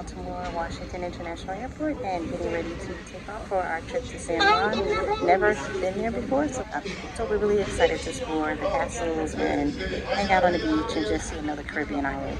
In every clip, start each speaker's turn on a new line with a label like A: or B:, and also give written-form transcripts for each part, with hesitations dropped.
A: Baltimore Washington International Airport and getting ready to take off for our trip to San Juan. Never been there before, so we're really excited to explore the castles and hang out on the beach and just see another Caribbean island.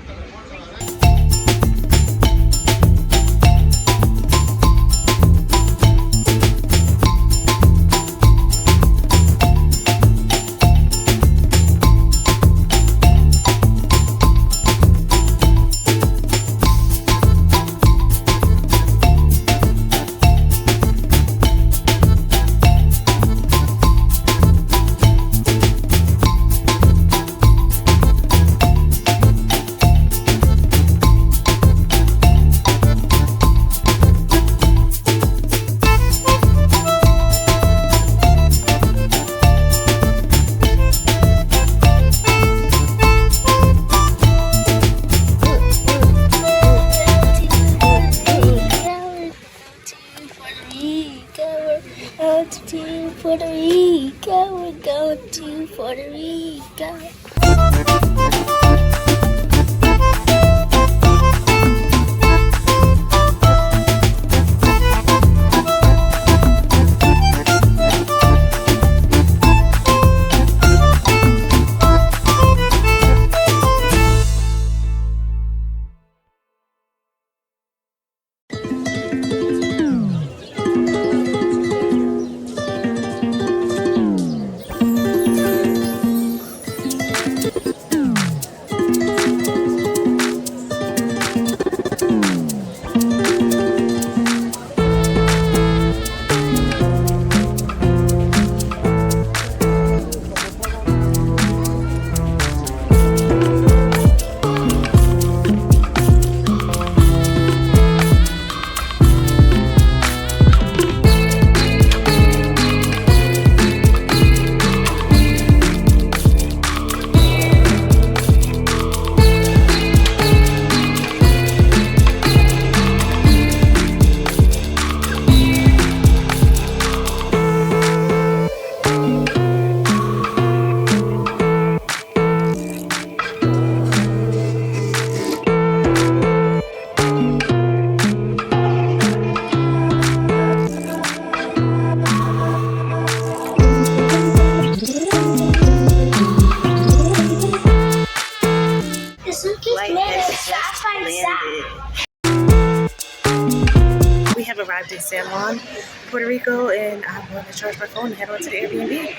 B: Puerto Rico, we're going to Puerto Rico.
A: We have arrived in San Juan, Puerto Rico, and I'm going to charge my phone and head on to the Airbnb.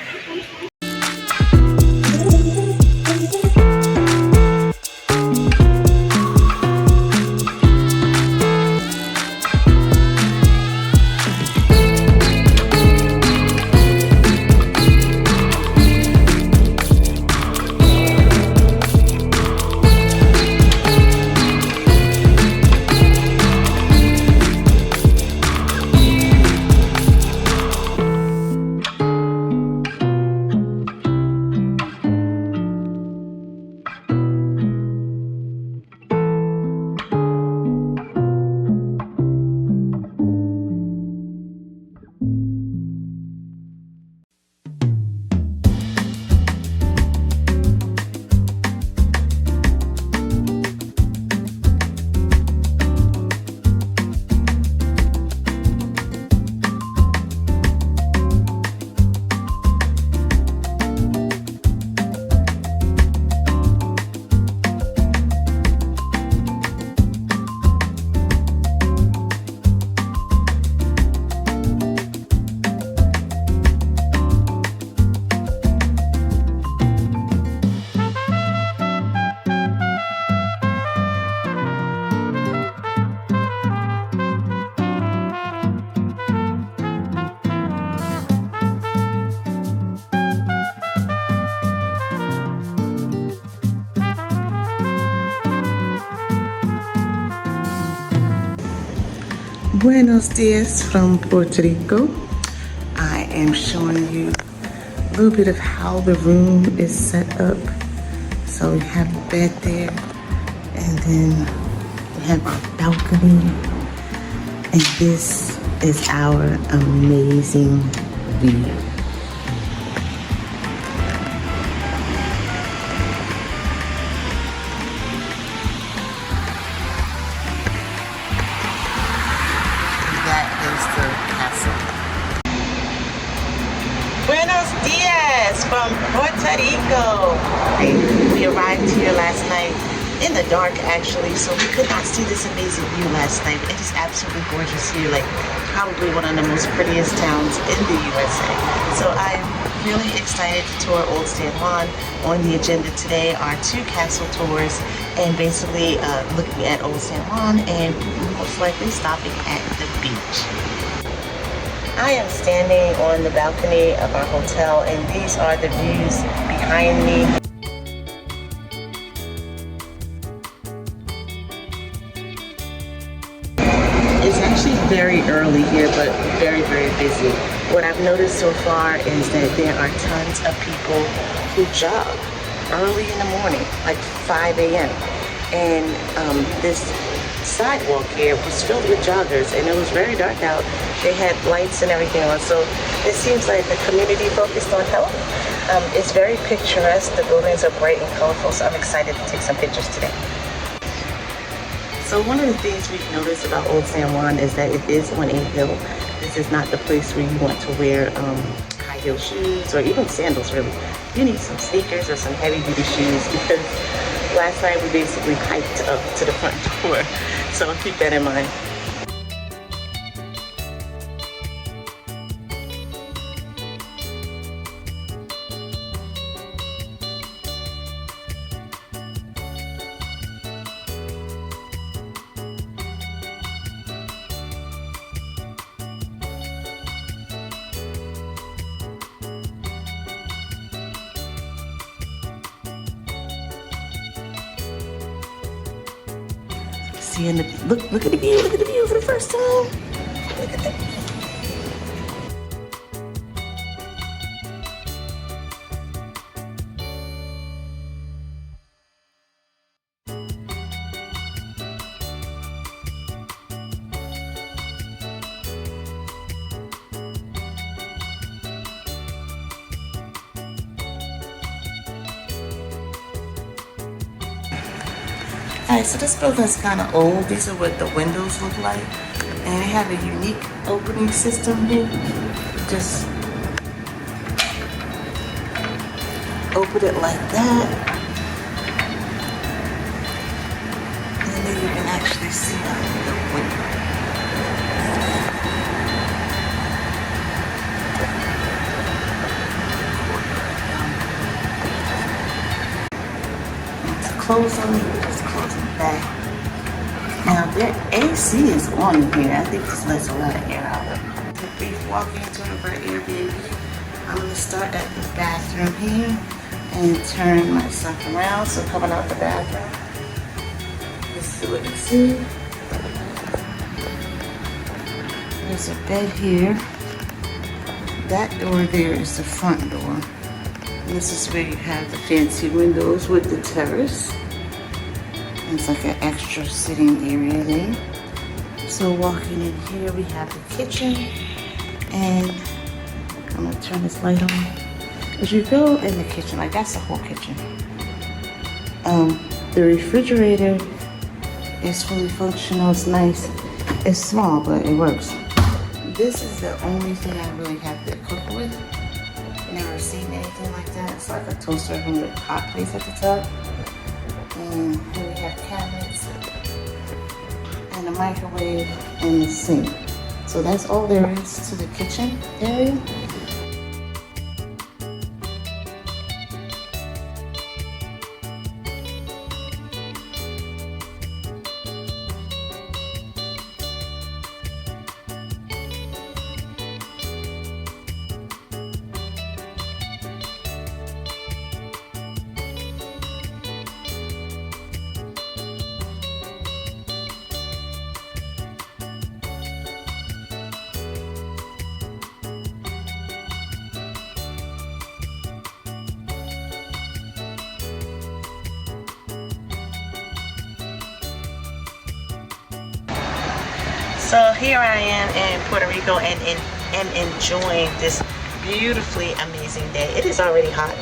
A: Buenos dias from Puerto Rico. I am showing you a little bit of how the room is set up. So we have a bed there, and then we have our balcony, and this is our amazing view. from Puerto Rico. We arrived here last night in the dark actually, so we could not see this amazing view last night. It is absolutely gorgeous here, like probably one of the most prettiest towns in the USA. So I'm really excited to tour Old San Juan. On the agenda today are 2 castle tours and basically looking at Old San Juan and most likely stopping at the beach. I am standing on the balcony of our hotel and these are the views behind me. It's actually very early here, but very, very busy. What I've noticed so far is that there are tons of people who jog early in the morning, like 5 a.m. And this sidewalk here was filled with joggers and it was very dark out. They had lights and everything on, so it seems like the community focused on health. It's very picturesque. The buildings are bright and colorful, so I'm excited to take some pictures today. So one of the things we've noticed about Old San Juan is that it is on a hill. This is not the place where you want to wear high heel shoes or even sandals really. You need some sneakers or some heavy duty shoes because last night we basically hiked up to the front door. So keep that in mind. And look at the view, look at the view for the first time. Look at the view. Alright, so this building's kind of old. These are what the windows look like. And they have a unique opening system here. Just open it like that. And then you can actually see out the window. And to close on it, just close it back. Now their AC is on in here. I think this lets a lot of air out. A brief walk into one of our Airbnb. I'm going to start at the bathroom here and turn myself around. So coming out the bathroom, this is what you see. There's a bed here. That door there is the front door. And this is where you have the fancy windows with the terrace. It's like an extra sitting area there. So walking in here, we have the kitchen, and I'm gonna turn this light on. As you go in the kitchen, like that's the whole kitchen. The refrigerator is fully functional. It's nice. It's small, but it works. This is the only thing I really have to cook with. Never seen anything like that. It's like a toaster oven with hot plates at the top. And here we have cabinets and a microwave and the sink. So that's all there is to the kitchen area. So here I am in Puerto Rico and enjoying this beautifully amazing day. It is already hot.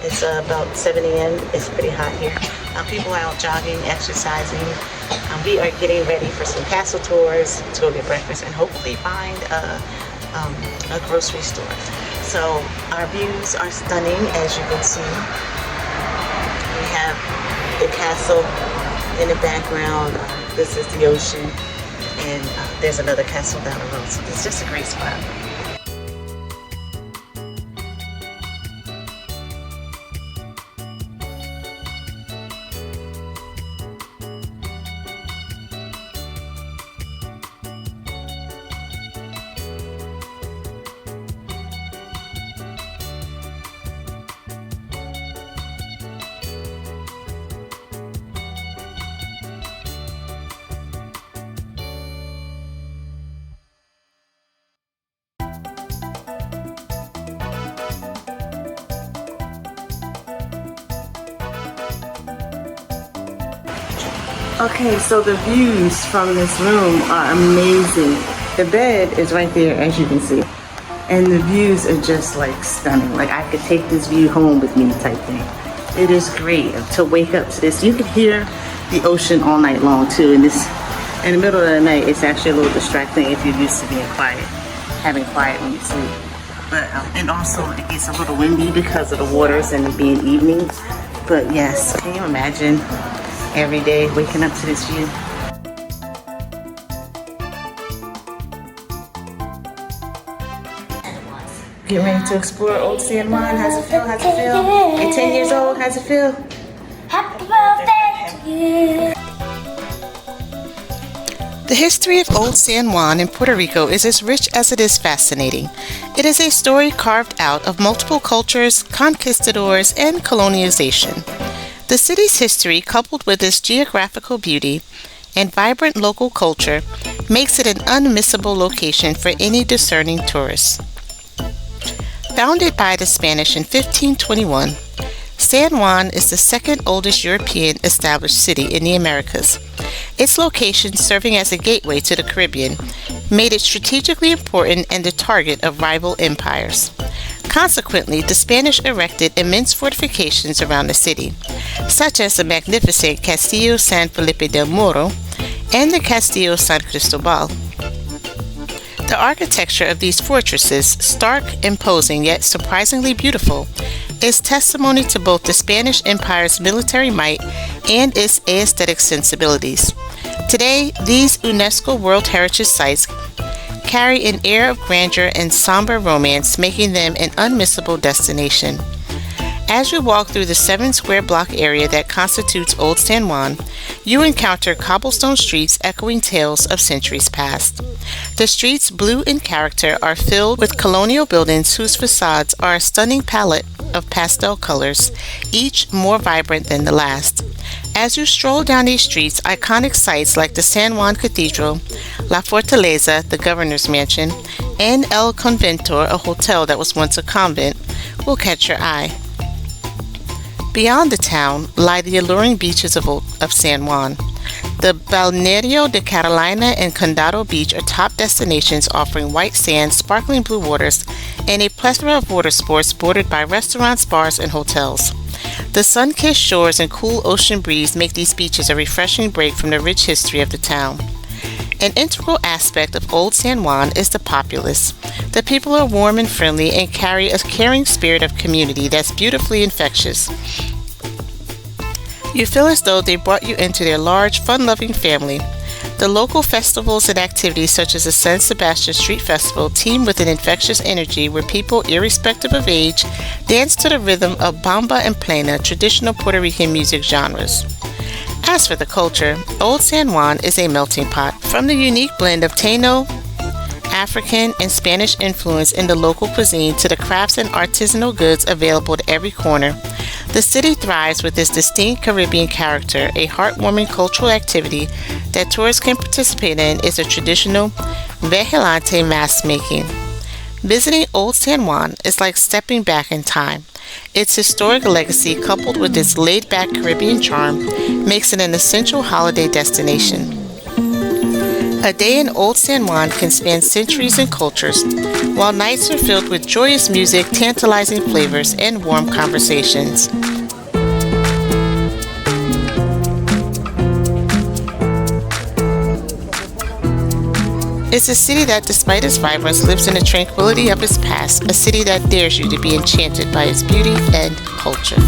A: It's about 7 a.m. It's pretty hot here. People are out jogging, exercising. We are getting ready for some castle tours to go get breakfast and hopefully find a grocery store. So our views are stunning, as you can see. We have the castle in the background. This is the ocean, and there's another castle down the road. So it's just a great spot. Okay, so the views from this room are amazing. The bed is right there, as you can see. And the views are just like stunning. Like I could take this view home with me type thing. It is great to wake up to this. You can hear the ocean all night long too. And this, in the middle of the night, it's actually a little distracting if you're used to being quiet, having quiet when you sleep. But, and also it gets a little windy because of the waters and it being evening. But yes, can you imagine every day waking up to this view? Get ready to explore Old San Juan. How's it feel? How's it feel? You're 10 years old. How's it feel?
B: Happy birthday to you.
A: The history of Old San Juan in Puerto Rico is as rich as it is fascinating. It is a story carved out of multiple cultures, conquistadors, and colonization. The city's history, coupled with its geographical beauty and vibrant local culture, makes it an unmissable location for any discerning tourist. Founded by the Spanish in 1521, San Juan is the second oldest European established city in the Americas. Its location, serving as a gateway to the Caribbean, made it strategically important and the target of rival empires. Consequently, the Spanish erected immense fortifications around the city, such as the magnificent Castillo San del Morro and the Castillo San Cristobal. The architecture of these fortresses, stark, imposing, yet surprisingly beautiful, is testimony to both the Spanish Empire's military might and its aesthetic sensibilities. Today, these UNESCO World Heritage Sites carry an air of grandeur and somber romance, making them an unmissable destination. As you walk through the 7-square block area that constitutes Old San Juan, you encounter cobblestone streets echoing tales of centuries past. The streets, blue in character, are filled with colonial buildings whose facades are a stunning palette of pastel colors, each more vibrant than the last. As you stroll down these streets, iconic sites like the San Juan Cathedral, La Fortaleza, the governor's mansion, and El Conventor, a hotel that was once a convent, will catch your eye. Beyond the town lie the alluring beaches of San Juan. The Balneario de Carolina and Condado Beach are top destinations offering white sand, sparkling blue waters, and a plethora of water sports bordered by restaurants, bars, and hotels. The sun-kissed shores and cool ocean breeze make these beaches a refreshing break from the rich history of the town. An integral aspect of Old San Juan is the populace. The people are warm and friendly and carry a caring spirit of community that's beautifully infectious. You feel as though they brought you into their large, fun-loving family. The local festivals and activities such as the San Sebastian Street Festival teem with an infectious energy where people, irrespective of age, dance to the rhythm of bamba and plena, traditional Puerto Rican music genres. As for the culture, Old San Juan is a melting pot. From the unique blend of Taino, African, and Spanish influence in the local cuisine to the crafts and artisanal goods available at every corner, the city thrives with its distinct Caribbean character. A heartwarming cultural activity that tourists can participate in is a traditional vigilante mask making. Visiting Old San Juan is like stepping back in time. Its historic legacy, coupled with its laid-back Caribbean charm, makes it an essential holiday destination. A day in Old San Juan can span centuries and cultures, while nights are filled with joyous music, tantalizing flavors, and warm conversations. It's a city that, despite its vibrance, lives in the tranquility of its past, a city that dares you to be enchanted by its beauty and culture.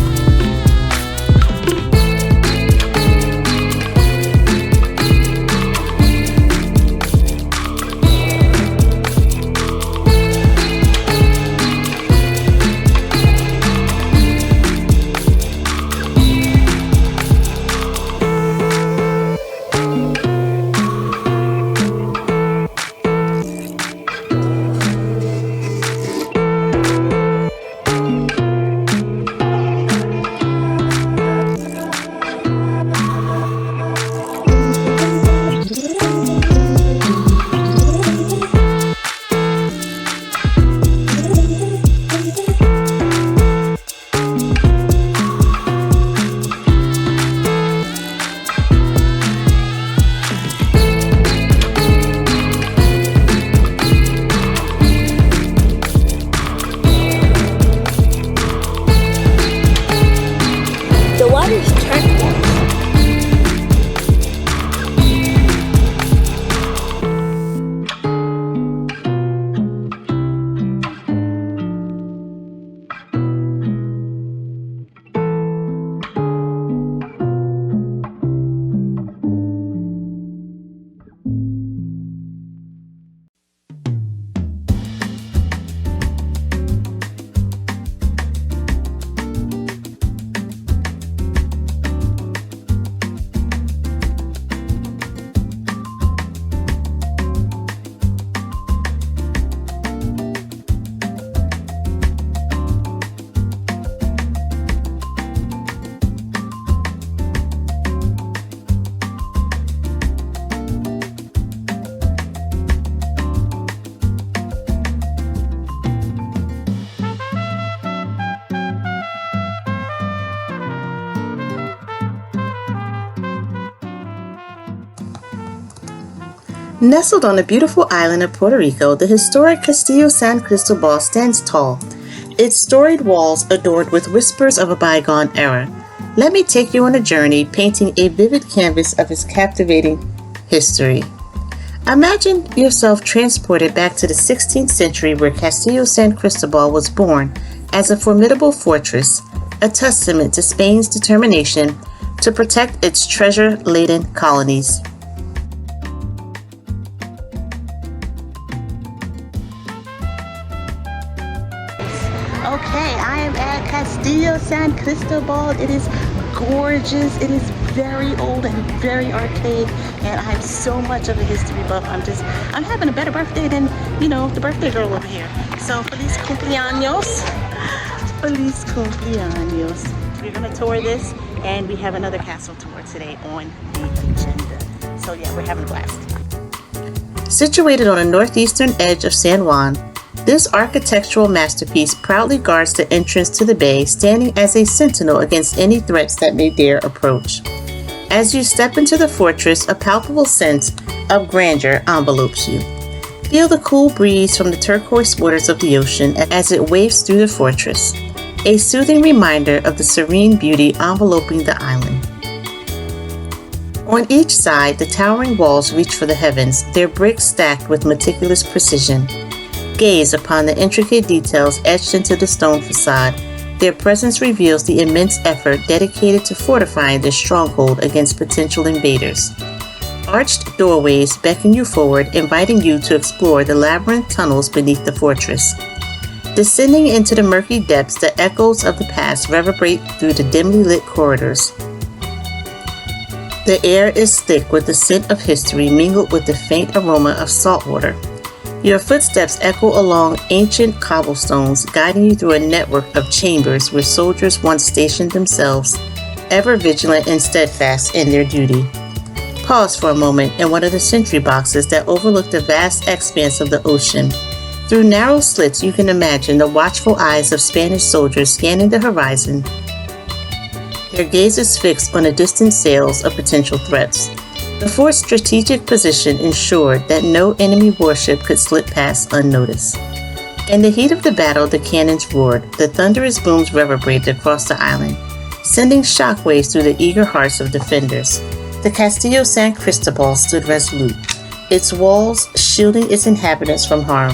A: Nestled on the beautiful island of Puerto Rico, the historic Castillo San Cristobal stands tall, its storied walls adored with whispers of a bygone era. Let me take you on a journey painting a vivid canvas of its captivating history. Imagine yourself transported back to the 16th century where Castillo San Cristobal was born as a formidable fortress, a testament to Spain's determination to protect its treasure-laden colonies. Okay, I am at Castillo San Cristobal. It is gorgeous. It is very old and very archaic, and I'm so much of a history buff. I'm having a better birthday than, the birthday girl over here. So, feliz cumpleaños. Feliz cumpleaños. We're gonna tour this, and we have another castle tour today on the agenda. So yeah, we're having a blast. Situated on the northeastern edge of San Juan, this architectural masterpiece proudly guards the entrance to the bay, standing as a sentinel against any threats that may dare approach. As you step into the fortress, a palpable sense of grandeur envelopes you. Feel the cool breeze from the turquoise waters of the ocean as it waves through the fortress, a soothing reminder of the serene beauty enveloping the island. On each side, the towering walls reach for the heavens, their bricks stacked with meticulous precision. Gaze upon the intricate details etched into the stone facade. Their presence reveals the immense effort dedicated to fortifying this stronghold against potential invaders. Arched doorways beckon you forward, inviting you to explore the labyrinth tunnels beneath the fortress. Descending into the murky depths, the echoes of the past reverberate through the dimly lit corridors. The air is thick with the scent of history mingled with the faint aroma of salt water. Your footsteps echo along ancient cobblestones, guiding you through a network of chambers where soldiers once stationed themselves, ever vigilant and steadfast in their duty. Pause for a moment in one of the sentry boxes that overlook the vast expanse of the ocean. Through narrow slits, you can imagine the watchful eyes of Spanish soldiers scanning the horizon, their gazes fixed on the distant sails of potential threats. The fort's strategic position ensured that no enemy warship could slip past unnoticed. In the heat of the battle, the cannons roared, the thunderous booms reverberated across the island, sending shockwaves through the eager hearts of defenders. The Castillo San Cristobal stood resolute, its walls shielding its inhabitants from harm.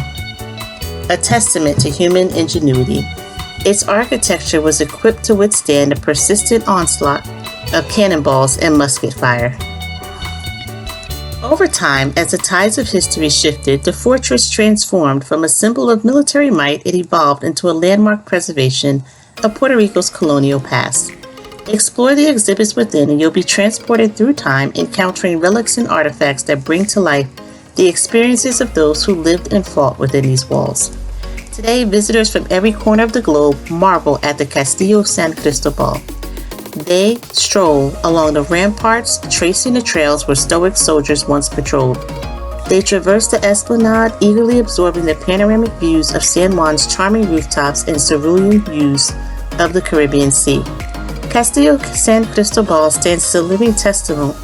A: A testament to human ingenuity, its architecture was equipped to withstand a persistent onslaught of cannonballs and musket fire. Over time, as the tides of history shifted, the fortress transformed from a symbol of military might. It evolved into a landmark preservation of Puerto Rico's colonial past. Explore the exhibits within and you'll be transported through time, encountering relics and artifacts that bring to life the experiences of those who lived and fought within these walls. Today, visitors from every corner of the globe marvel at the Castillo San Cristobal. They stroll along the ramparts, tracing the trails where stoic soldiers once patrolled. They traverse the esplanade, eagerly absorbing the panoramic views of San Juan's charming rooftops and cerulean views of the Caribbean Sea. Castillo San Cristobal stands as a living testament.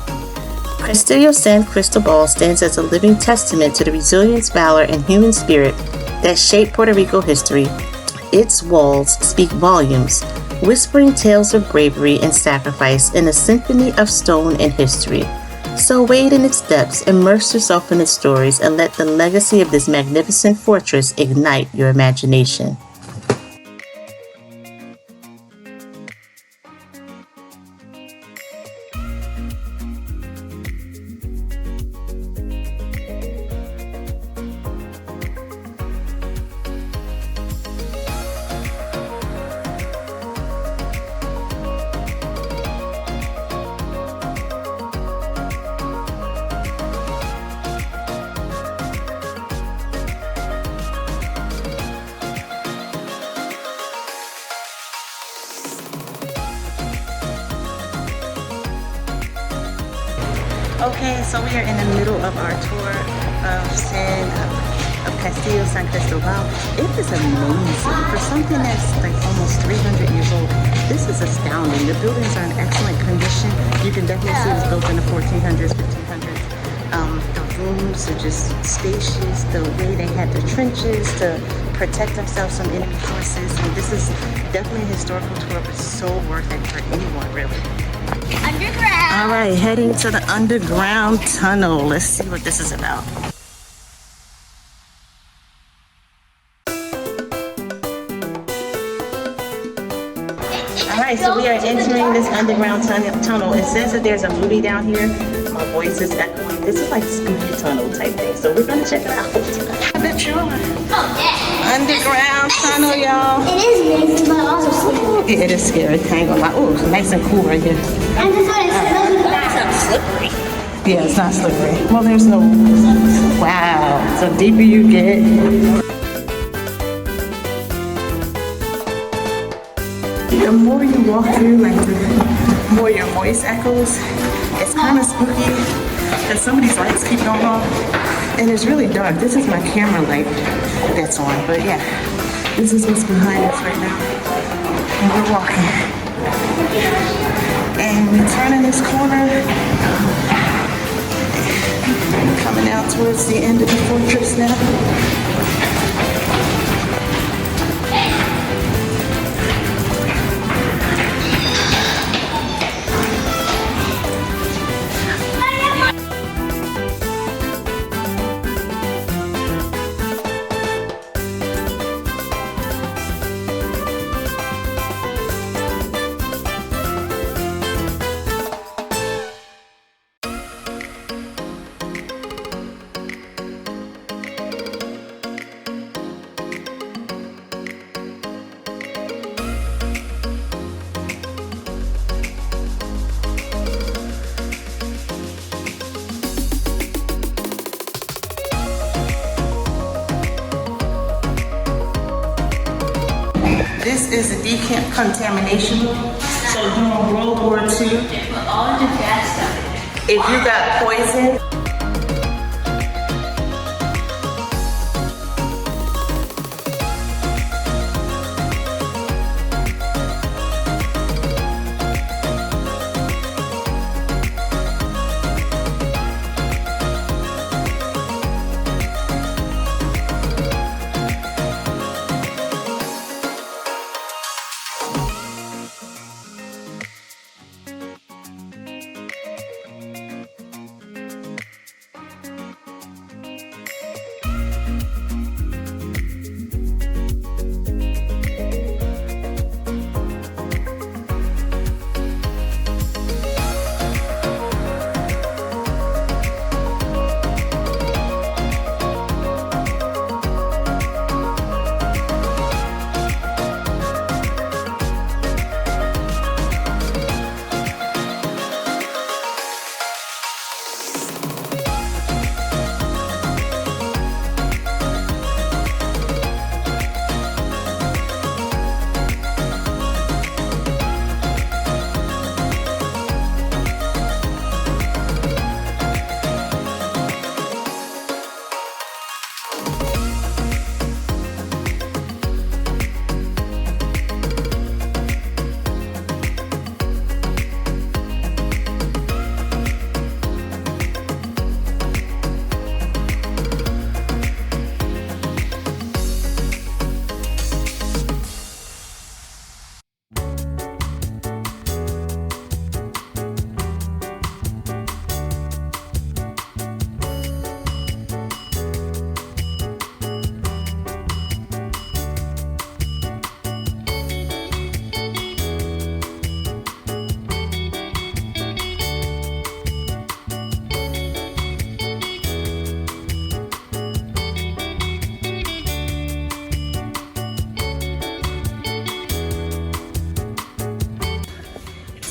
A: Castillo San Cristobal stands as a living testament to the resilience, valor, and human spirit that shaped Puerto Rico history. Its walls speak volumes, whispering tales of bravery and sacrifice in a symphony of stone and history. So wade in its depths, immerse yourself in its stories, and let the legacy of this magnificent fortress ignite your imagination. Okay, so we are in the middle of our tour of Castillo San Cristobal. It is amazing. For something that's like almost 300 years old, this is astounding. The buildings are in excellent condition. You can definitely see it was built in the 1400s, 1500s. The rooms are just spacious. The way they had the trenches to protect themselves from enemy forces. And this is definitely a historical tour, but so worth it for anyone, really.
B: Underground.
A: All right, heading to the underground tunnel. Let's see what this is about. All right, so we are entering this underground tunnel. It says that there's a movie down here. My voice is echoing. This is like spooky tunnel type thing, so we're gonna check it out. Adventurous.
B: Oh, yeah.
A: Underground tunnel, y'all.
B: It is amazing, but also scary.
A: Yeah, it is scary. I ain't gonna lie. Ooh, it's nice and cool right here.
B: And this one is really bad.
A: Slippery. Yeah, it's not slippery. Well, there's no. Wow. So deeper you get. The more you walk through, like the more your voice echoes. It's kind of spooky because some of these lights keep going off, and it's really dark. This is my camera light that's on, but yeah, this is what's behind us right now. And we're walking, and we're turning this corner, coming out towards the end of the fortress now. This is a decontamination room. So during World War II, if you got poisoned,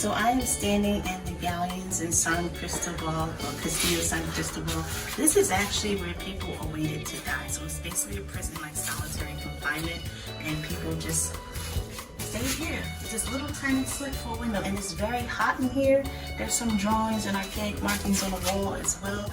A: So I am standing in the galleons in San Cristobal, or Castillo San Cristobal. This is actually where people awaited to die. So it's basically a prison like solitary confinement, and people just stay here. This little tiny slit for a window, and it's very hot in here. There's some drawings and archaic markings on the wall as well.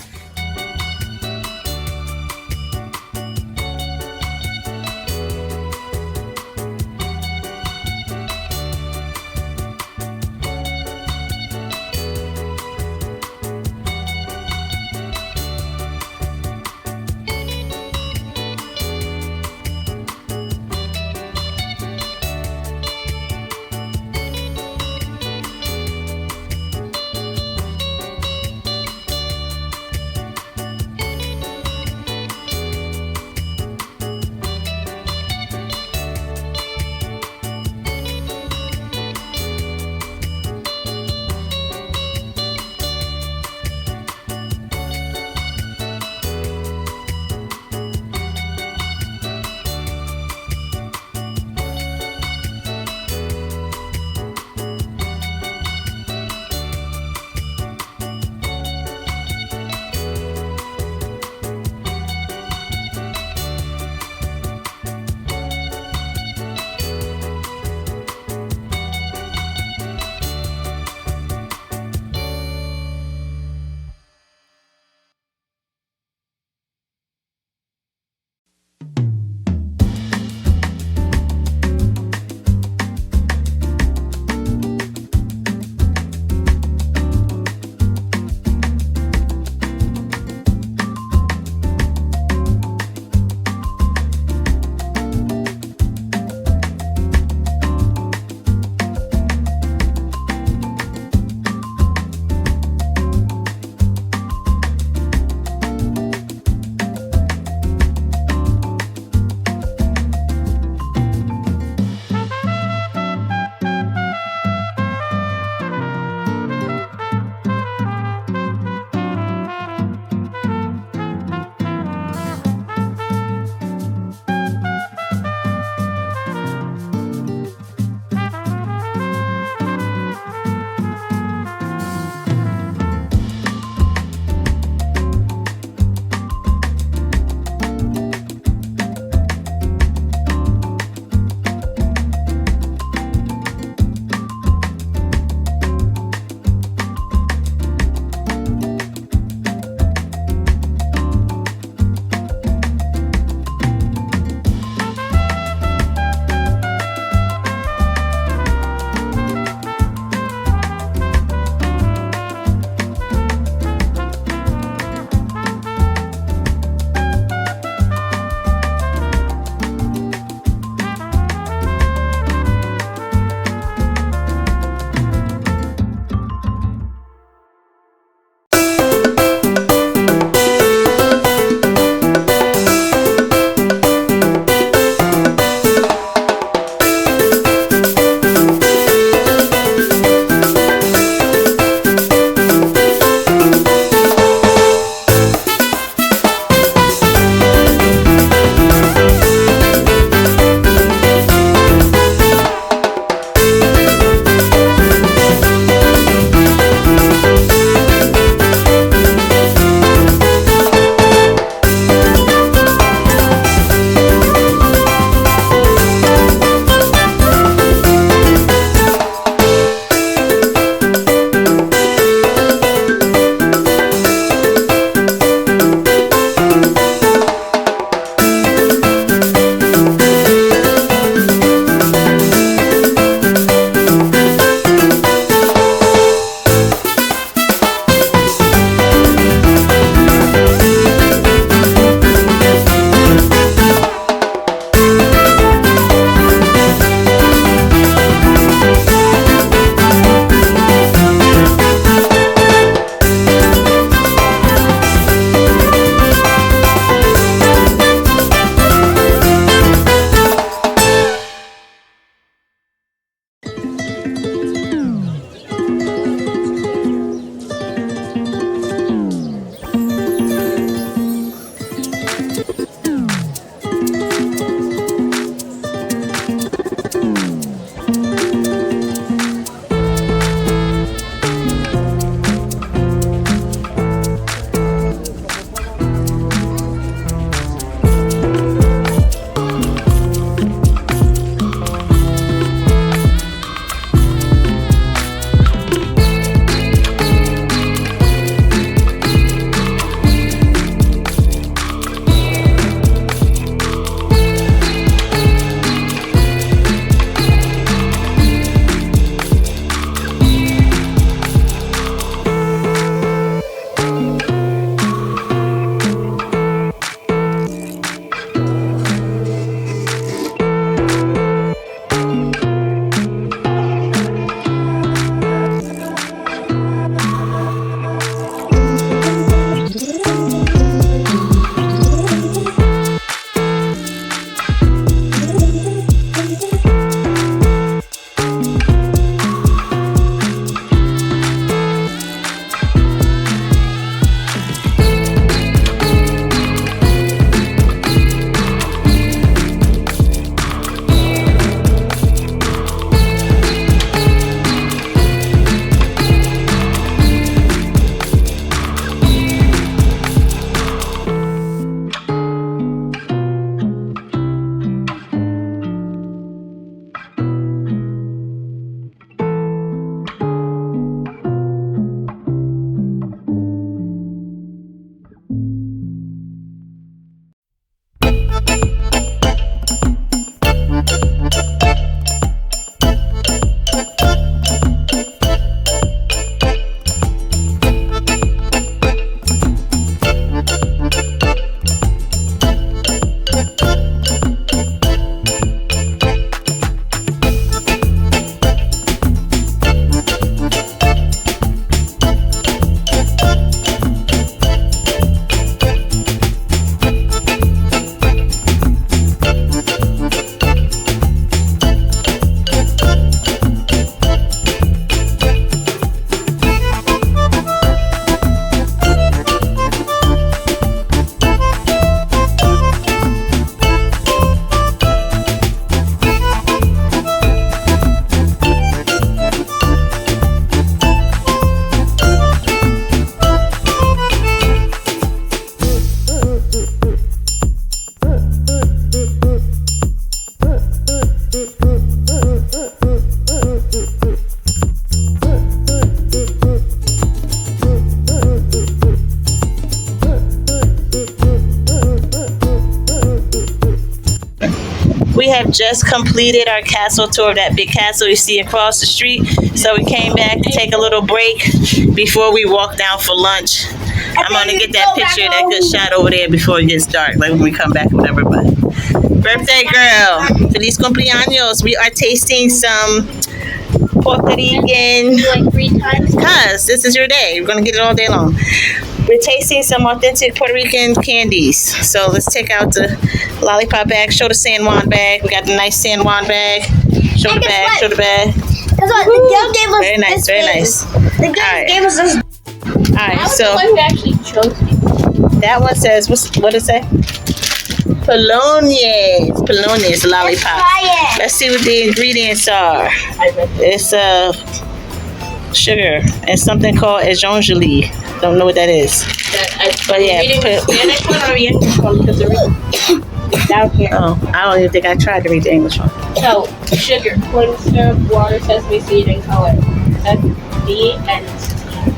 C: just completed our castle tour of that big castle you see across the street. So we came back to take a little break before we walk down for lunch. I'm gonna get that picture, that good shot over there before it gets dark, like when we come back or whatever. But birthday girl, feliz cumpleaños. We are tasting some Puerto Rican,
B: Like 3 times.
C: cause this is your day. We're gonna get it all day long. We're tasting some authentic Puerto Rican candies. So let's take out the lollipop bag. Show the San Juan bag. We got the nice San Juan bag. Show the bag. Show the bag.
B: Because the girl gave us
C: Very nice.
B: this
C: Very
B: big.
C: nice.
B: The girl
C: Alright.
B: gave us this.
C: All right. So
B: who actually chose it.
C: that one says what it say? Polonius lollipop.
B: Try it.
C: Let's see what the ingredients are. It's sugar and something called ejongelie. Don't know what that is. But yeah,
D: Spanish one or the English one because they're down here.
C: oh, I don't even think I tried to read the English one.
D: So, sugar, corn syrup, water, sesame seed, and color. FD and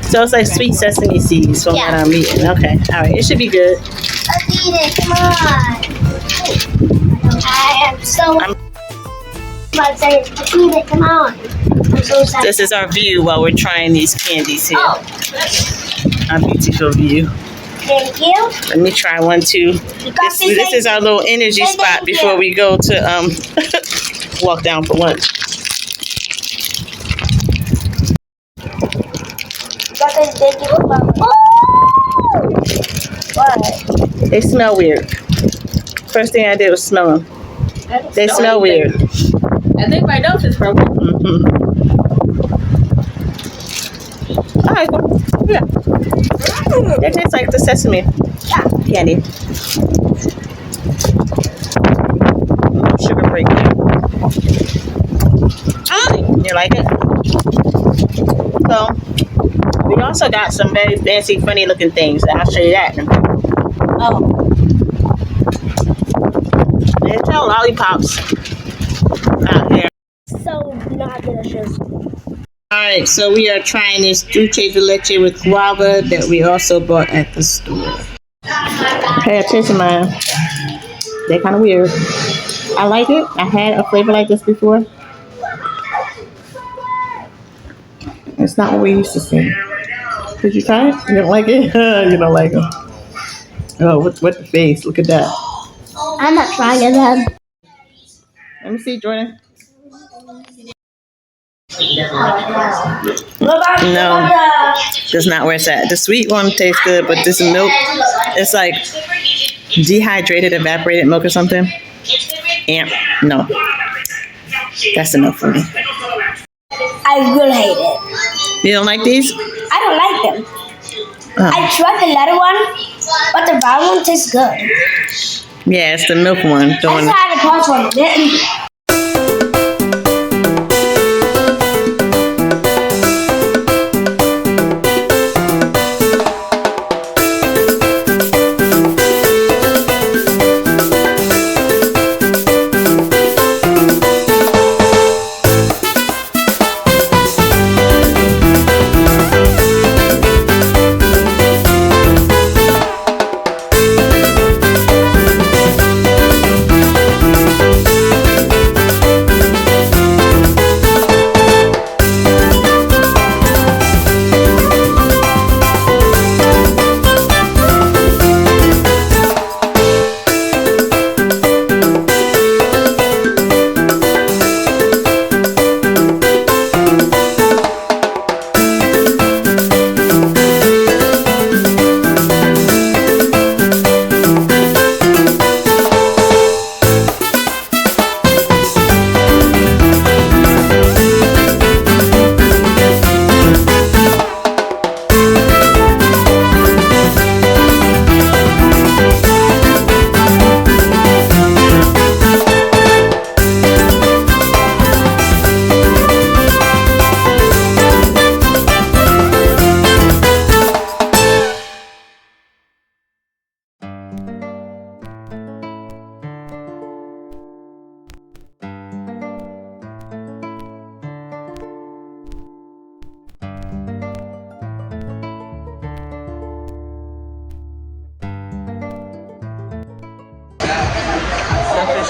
C: So it's like sweet sesame seeds from what I'm eating. Okay, all right, it should be good.
B: Let's eat it. Come on. I am so excited. Let's eat it. Come on. I'm so excited.
C: This is our view while we're trying these candies here.
B: Oh,
C: Our beautiful view.
B: thank you.
C: Let me try one too. This is our little energy
B: Say
C: spot
B: thank
C: before
B: you.
C: we go to walk down for lunch.
B: Thank you. What?
C: They smell weird. First thing I did was smell them. They smell weird.
D: I think my nose is from.
C: Mm-hmm. All right, cool. Yeah. They taste like the sesame candy. Sugar break. You like it? So, we also got some very fancy, funny looking things. I'll show you that.
B: Oh.
C: There's no lollipops out here.
B: So not delicious.
C: Alright, so we are trying this dulce de leche with guava that we also bought at the store. Pay attention, man. They're kind of weird. I like it. I had a flavor like this before. It's not what we used to see. Did you try it? You don't like it? You don't like it. Oh, what the face? Look at that.
B: I'm not trying it then.
C: Let me see, Jordan. No, that's not where it's at. The sweet one tastes good, but this milk, it's like dehydrated, evaporated milk or something. Yeah, no. That's enough for me.
B: I will hate it.
C: You don't like these?
B: I don't like them.
C: Oh.
B: I tried the leather one, but the brown one tastes good.
C: Yeah, it's the milk one.
B: I tried the punch one. Didn't.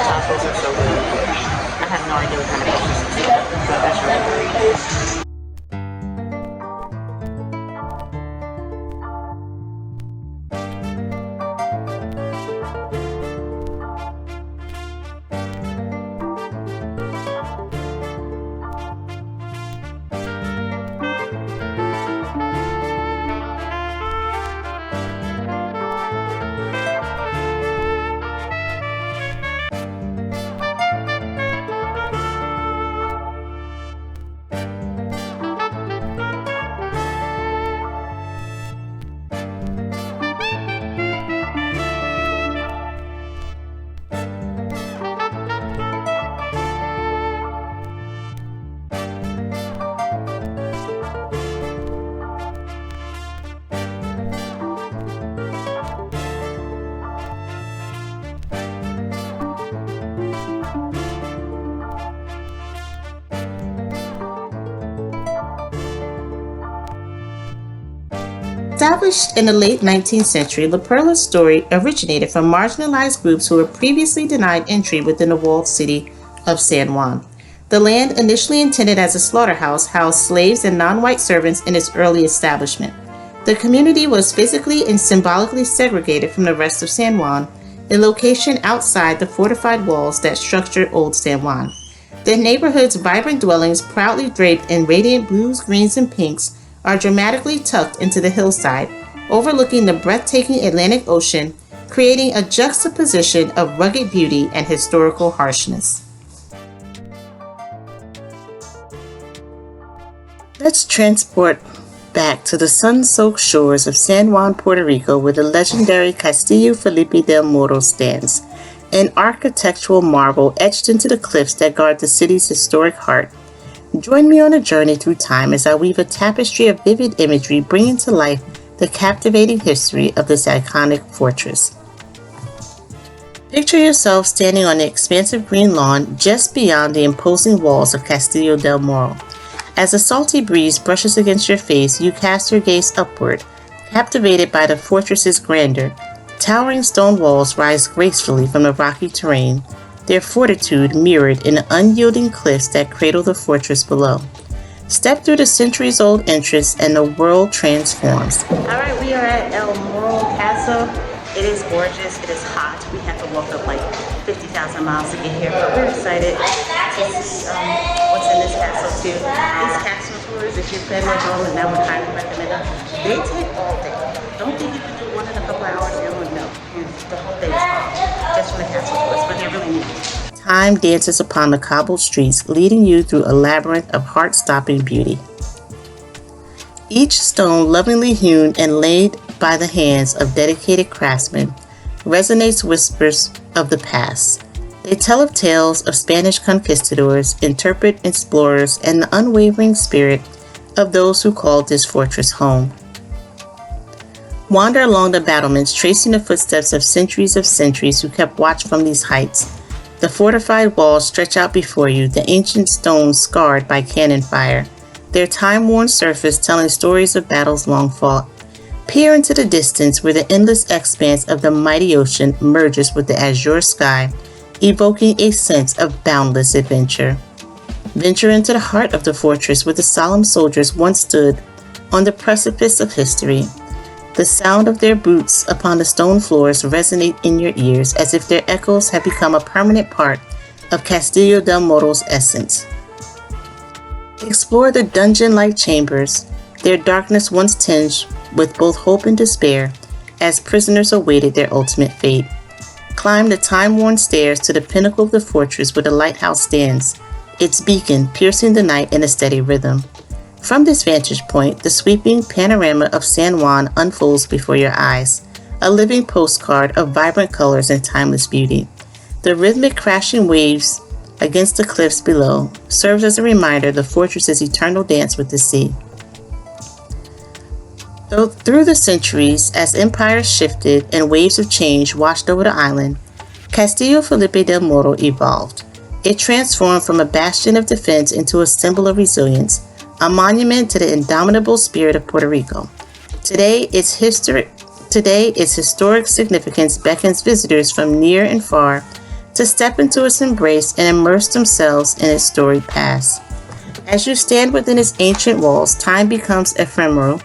C: tacos are so good. I have no idea what kind of sauce this is, but that's really good.
A: Established in the late 19th century, La Perla's story originated from marginalized groups who were previously denied entry within the walled city of San Juan. The land, initially intended as a slaughterhouse, housed slaves and non-white servants in its early establishment. The community was physically and symbolically segregated from the rest of San Juan, a location outside the fortified walls that structured Old San Juan. The neighborhood's vibrant dwellings, proudly draped in radiant blues, greens, and pinks, are dramatically tucked into the hillside, overlooking the breathtaking Atlantic Ocean, creating a juxtaposition of rugged beauty and historical harshness. Let's transport back to the sun-soaked shores of San Juan, Puerto Rico, where the legendary Castillo Felipe del Morro stands, an architectural marvel etched into the cliffs that guard the city's historic heart. Join me on a journey through time as I weave a tapestry of vivid imagery, bringing to life the captivating history of this iconic fortress. Picture yourself standing on the expansive green lawn just beyond the imposing walls of Castillo del Morro. As a salty breeze brushes against your face, you cast your gaze upward, captivated by the fortress's grandeur. Towering stone walls rise gracefully from the rocky terrain, their fortitude mirrored in the unyielding cliffs that cradle the fortress below. Step through the centuries-old entrance and the world transforms. Alright, we are at El Morro Castle. It is gorgeous, it is hot. We have to walk up like 50,000 miles to get here, but we're excited to see what's in this castle too. These castle tours, if you're planning on going, and I would highly recommend them. They take all day. Don't think you can do one in a couple hours, no. The whole day is long, just for the castle tours, but they're really neat. Time dances upon the cobbled streets, leading you through a labyrinth of heart-stopping beauty. Each stone, lovingly hewn and laid by the hands of dedicated craftsmen, resonates whispers of the past. They tell of tales of Spanish conquistadors, intrepid explorers, and the unwavering spirit of those who called this fortress home. Wander along the battlements, tracing the footsteps of centuries who kept watch from these heights. The fortified walls stretch out before you, the ancient stones scarred by cannon fire, their time-worn surface telling stories of battles long fought. Peer into the distance where the endless expanse of the mighty ocean merges with the azure sky, evoking a sense of boundless adventure. Venture into the heart of the fortress where the solemn soldiers once stood on the precipice of history. The sound of their boots upon the stone floors resonate in your ears as if their echoes have become a permanent part of Castillo del Morro's essence. Explore the dungeon-like chambers, their darkness once tinged with both hope and despair as prisoners awaited their ultimate fate. Climb the time-worn stairs to the pinnacle of the fortress where the lighthouse stands, its beacon piercing the night in a steady rhythm. From this vantage point, the sweeping panorama of San Juan unfolds before your eyes, a living postcard of vibrant colors and timeless beauty. The rhythmic crashing waves against the cliffs below serves as a reminder of the fortress's eternal dance with the sea. Though through the centuries, as empires shifted and waves of change washed over the island, Castillo Felipe del Morro evolved. It transformed from a bastion of defense into a symbol of resilience, a monument to the indomitable spirit of Puerto Rico. Today, its historic significance beckons visitors from near and far,
C: to step into its embrace and immerse themselves in its storied past. As you stand within its ancient walls, time becomes ephemeral,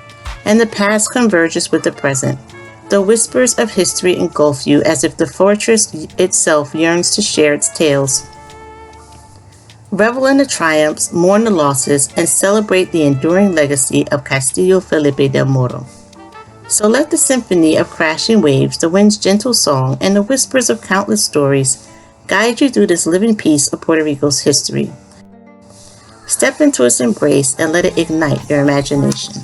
C: and the past converges with the present. The whispers of history engulf you as if the fortress itself yearns to share its tales. Revel in the triumphs, mourn the losses, and celebrate the enduring legacy of Castillo del Morro. So let the symphony of crashing waves, the wind's gentle song, and the whispers of countless stories guide you through this living piece of Puerto Rico's history. Step into its embrace and let it ignite your imagination.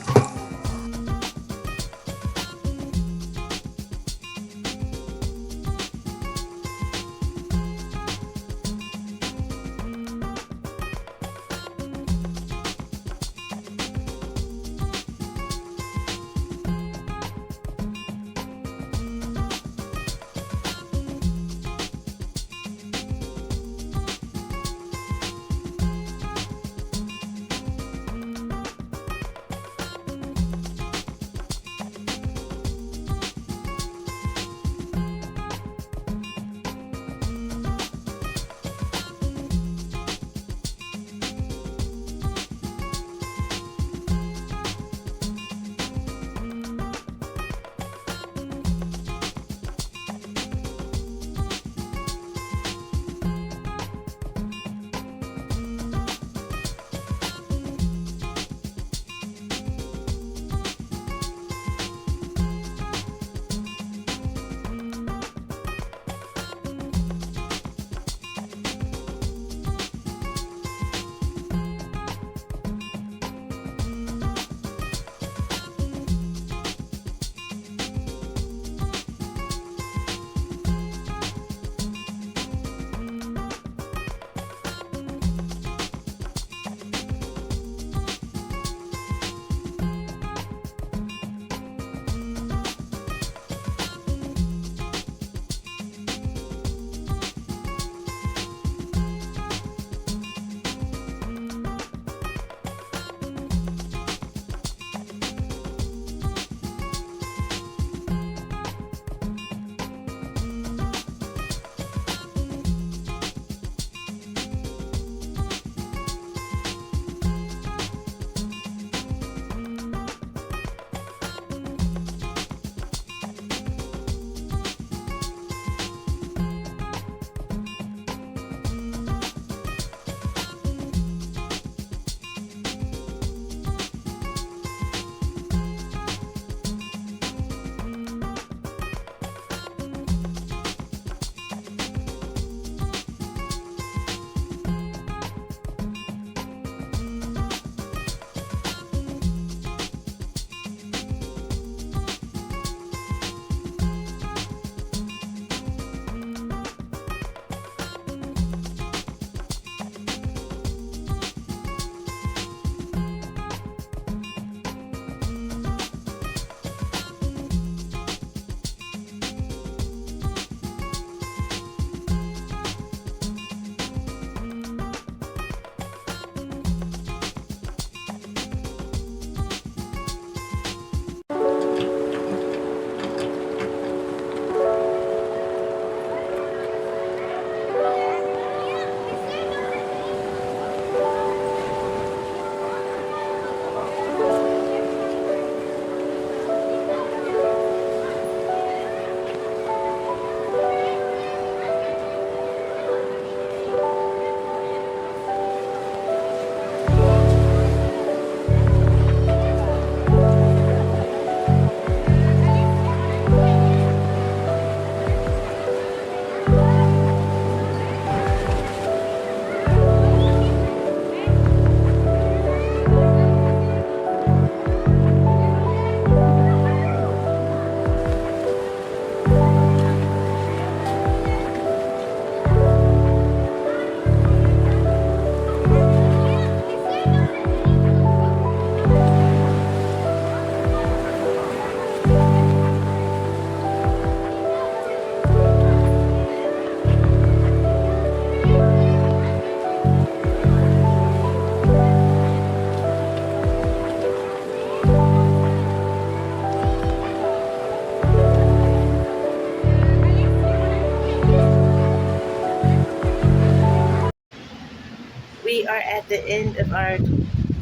C: are at the end of our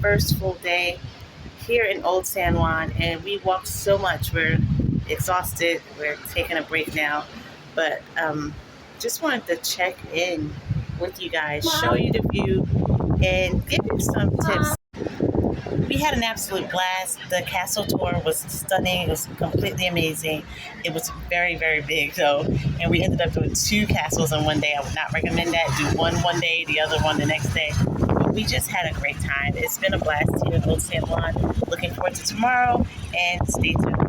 C: first full day here in Old San Juan, and we walked so much. We're exhausted. We're taking a break now, but just wanted to check in with you guys, show you the view, and give you some tips. We had an absolute blast. The castle tour was stunning. It was completely amazing. It was very, very big, though, and we ended up doing 2 castles in one day. I would not recommend that. Do one day, the other one the next day. But we just had a great time. It's been a blast here in Old San Juan. Looking forward to tomorrow, and stay tuned.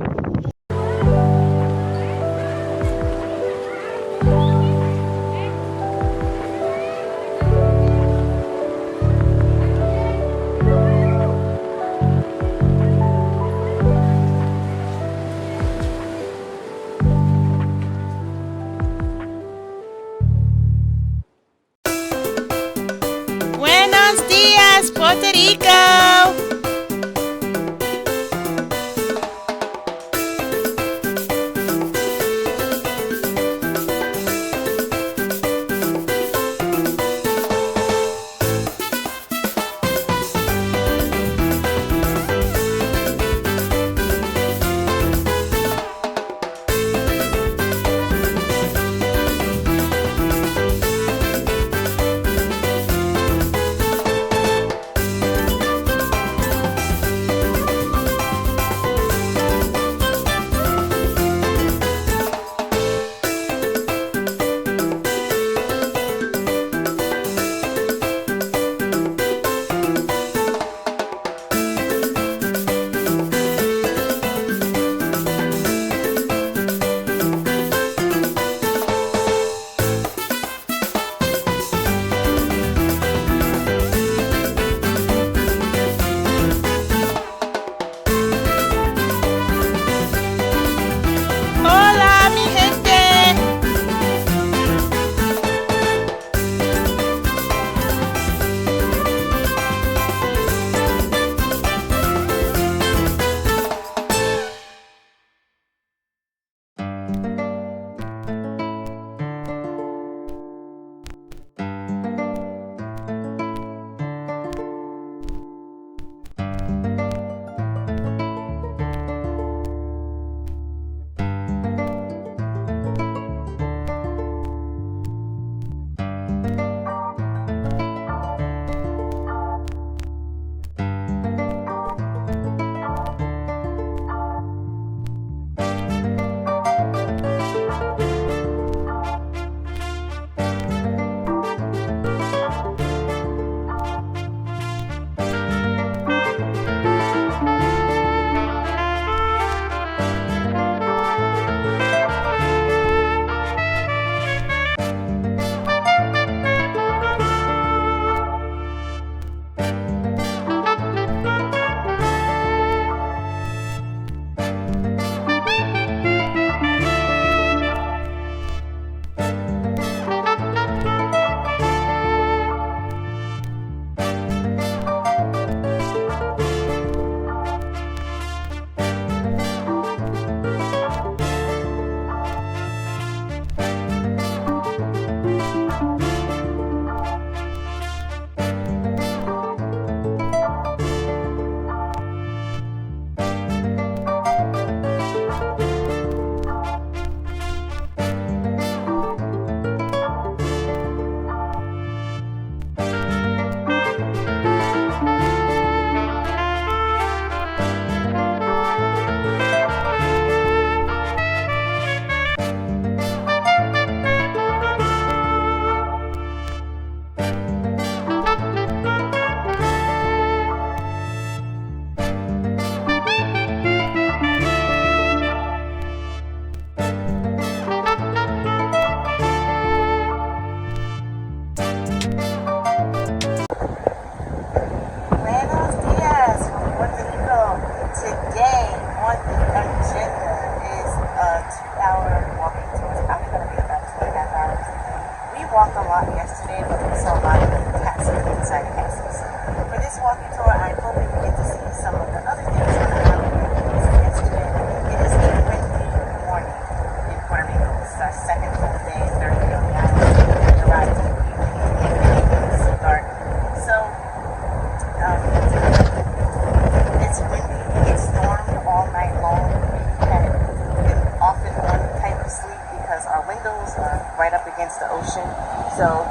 C: Buenos dias, Puerto Rico!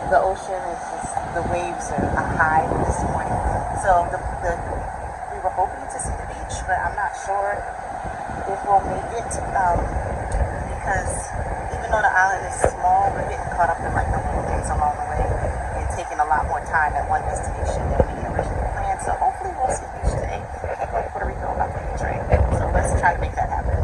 A: the ocean is just, the waves are high this morning. So we were hoping to see the beach, but I'm not sure if we'll make it because even though the island is small, we're getting caught up in like the things along the way and taking a lot more time at one destination than we originally planned. So hopefully we'll see the beach today. Can't go to Puerto Rico without taking a train. So let's try to make that happen.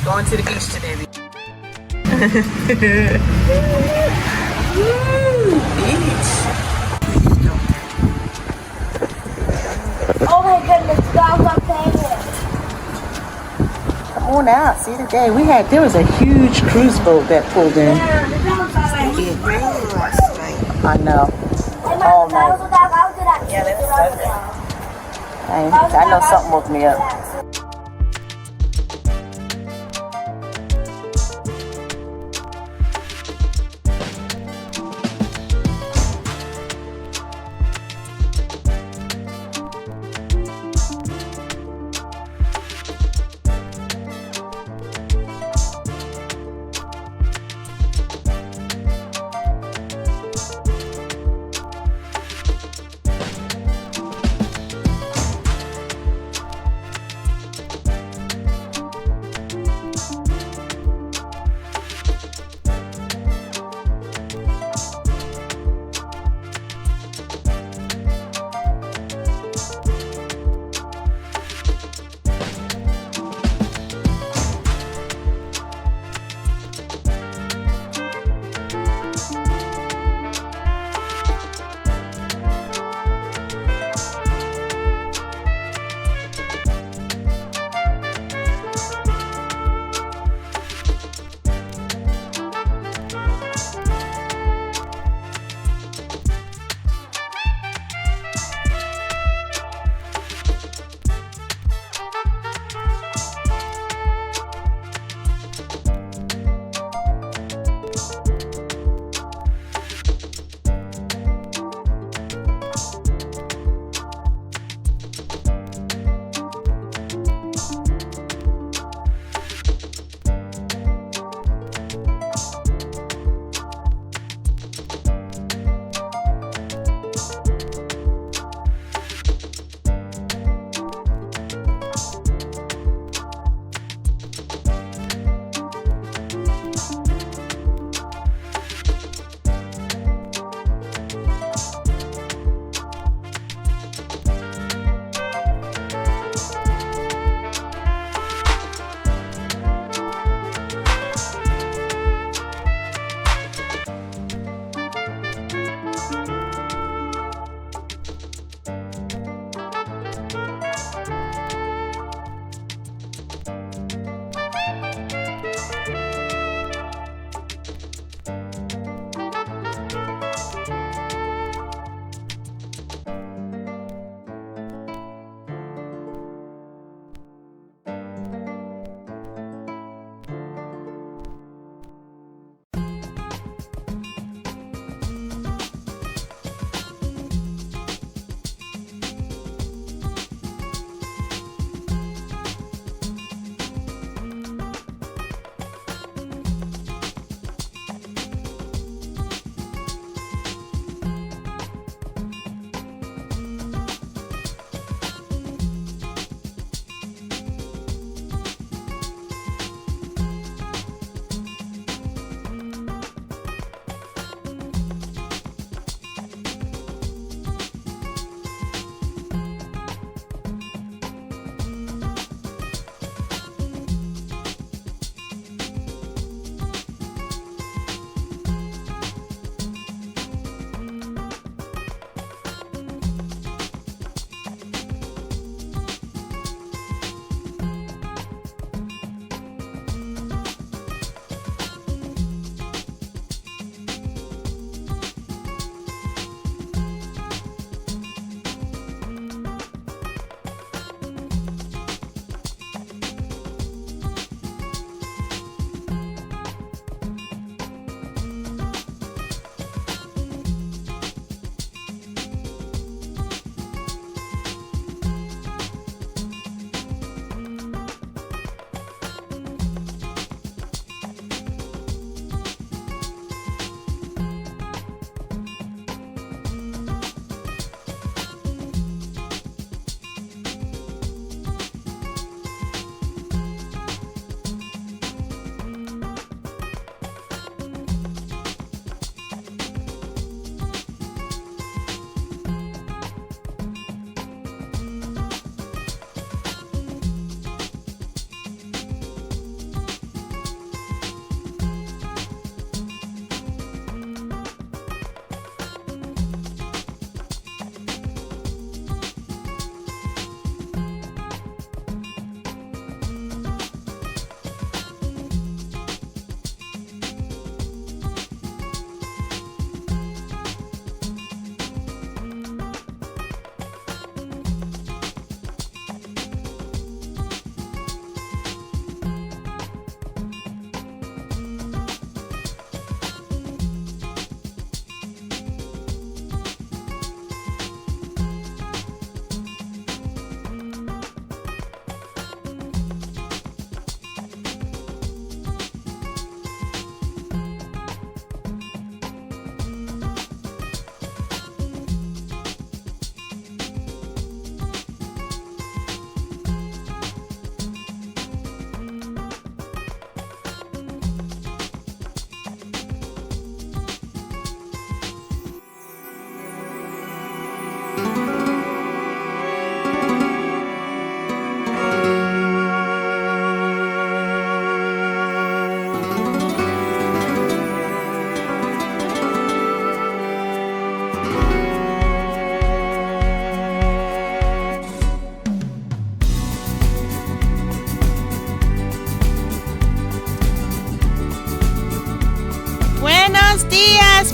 A: Going to the beach today. Beach.
B: Oh my goodness, dogs are playing.
A: Come on out, see the day. There was a huge cruise boat that pulled in.
B: Yeah, the dogs are like.
A: It rained last night. I know. All night.
B: Yeah, that's
A: I know something woke me up.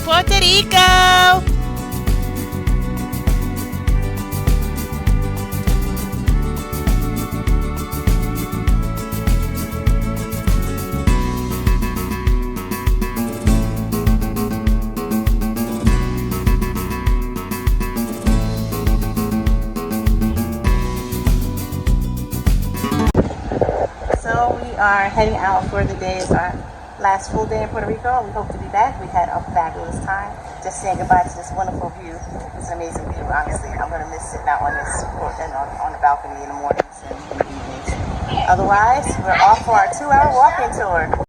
C: Puerto Rico. So we are heading out for the day. It's our last full day in Puerto Rico. We hope to be back. We had a fabulous time. Just saying goodbye to this wonderful view. It's an amazing view, honestly. I'm going to miss sitting out on this and on the balcony in the mornings and in the evenings. Otherwise, we're off for our 2-hour walking tour.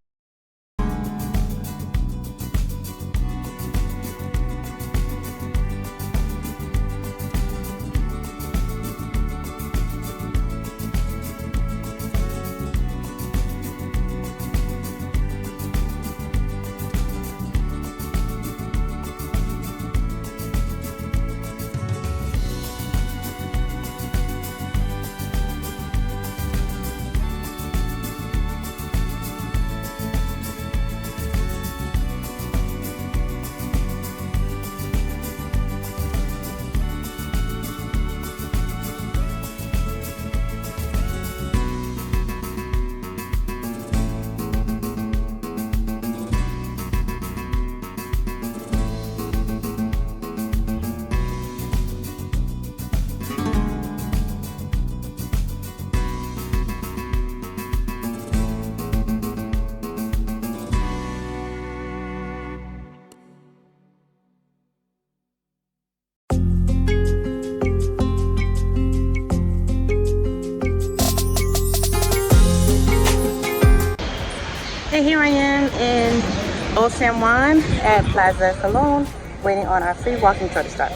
C: And here I am in Old San Juan at Plaza Colón, waiting on our free walking tour to start.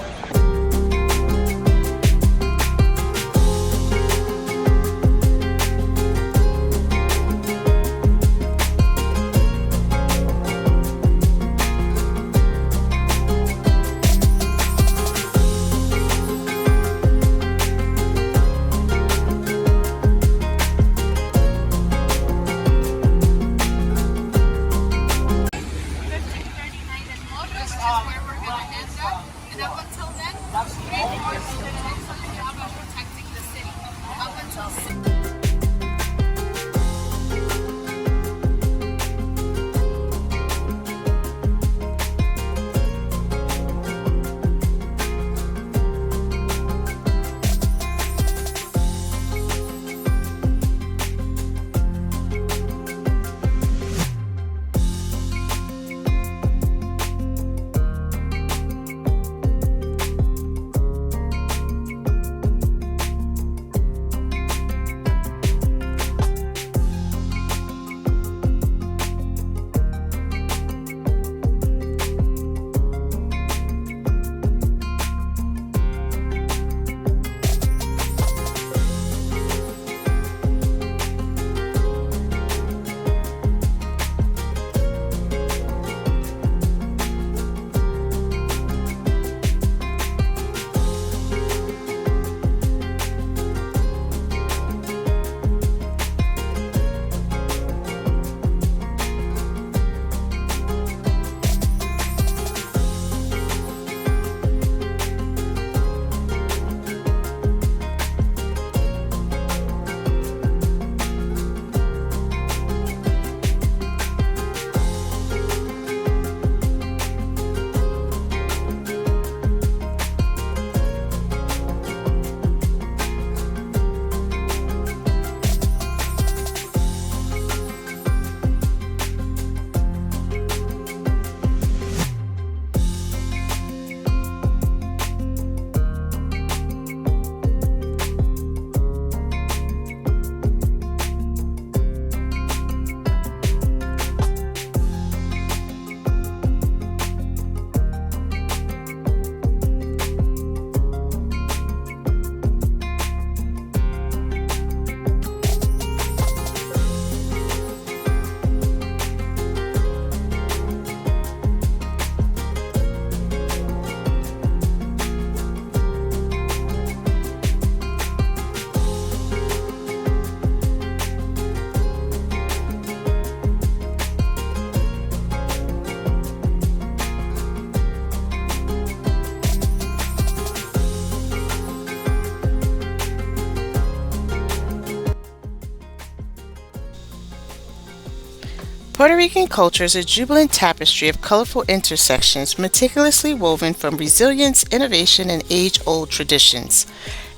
C: Puerto Rican culture is a jubilant tapestry of colorful intersections meticulously woven from resilience, innovation, and age-old traditions.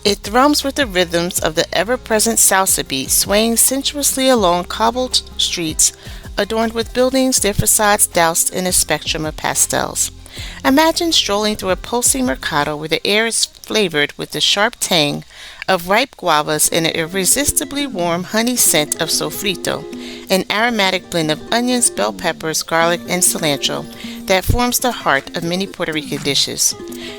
C: It thrums with the rhythms of the ever-present salsa beat, swaying sensuously along cobbled streets adorned with buildings, their facades doused in a spectrum of pastels. Imagine strolling through a pulsing mercado where the air is flavored with the sharp tang of ripe guavas and an irresistibly warm honey scent of sofrito, an aromatic blend of onions, bell peppers, garlic, and cilantro that forms the heart of many Puerto Rican dishes.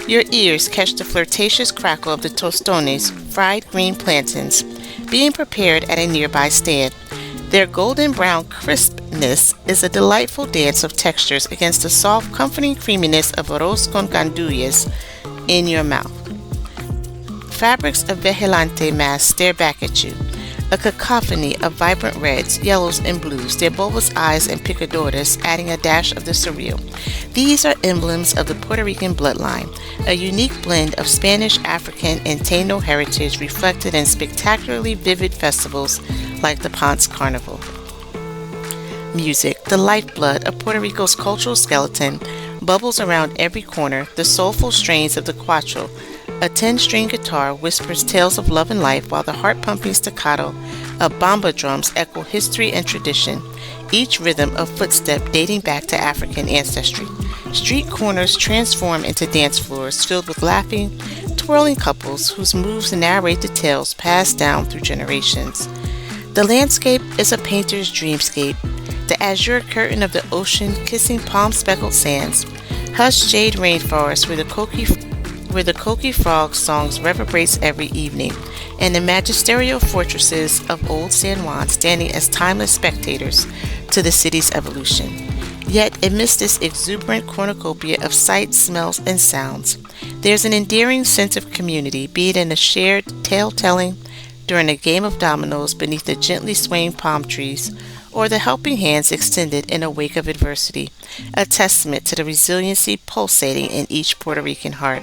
C: Your ears catch the flirtatious crackle of the tostones, fried green plantains, being prepared at a nearby stand. Their golden brown crispness is a delightful dance of textures against the soft, comforting creaminess of arroz con gandules in your mouth. Fabrics of vigilante masks stare back at you, a cacophony of vibrant reds, yellows, and blues, their bulbous eyes and picadores adding a dash of the surreal. These are emblems of the Puerto Rican bloodline, a unique blend of Spanish, African, and Taino heritage reflected in spectacularly vivid festivals like the Ponce Carnival. Music, the lifeblood of Puerto Rico's cultural skeleton, bubbles around every corner. The soulful strains of the cuatro, a 10-string guitar, whispers tales of love and life, while the heart-pumping staccato of bamba drums echo history and tradition, each rhythm a footstep dating back to African ancestry. Street corners transform into dance floors filled with laughing, twirling couples whose moves narrate the tales passed down through generations. The landscape is a painter's dreamscape, the azure curtain of the ocean kissing palm-speckled sands, hushed jade rainforest where the coqui frog songs reverberates every evening, and the magisterial fortresses of old San Juan standing as timeless spectators to the city's evolution. Yet, amidst this exuberant cornucopia of sights, smells, and sounds, there's an endearing sense of community, be it in a shared tale-telling during a game of dominoes beneath the gently swaying palm trees, or the helping hands extended in a wake of adversity, a testament to the resiliency pulsating in each Puerto Rican heart.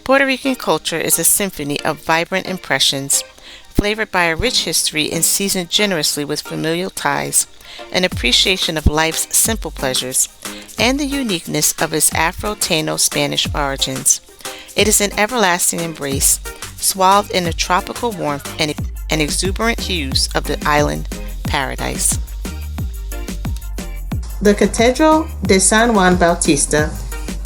C: Puerto Rican culture is a symphony of vibrant impressions, flavored by a rich history and seasoned generously with familial ties, an appreciation of life's simple pleasures, and the uniqueness of its Afro-Taino Spanish origins. It is an everlasting embrace, swathed in the tropical warmth and exuberant hues of the island paradise.
A: The Catedral de San Juan Bautista,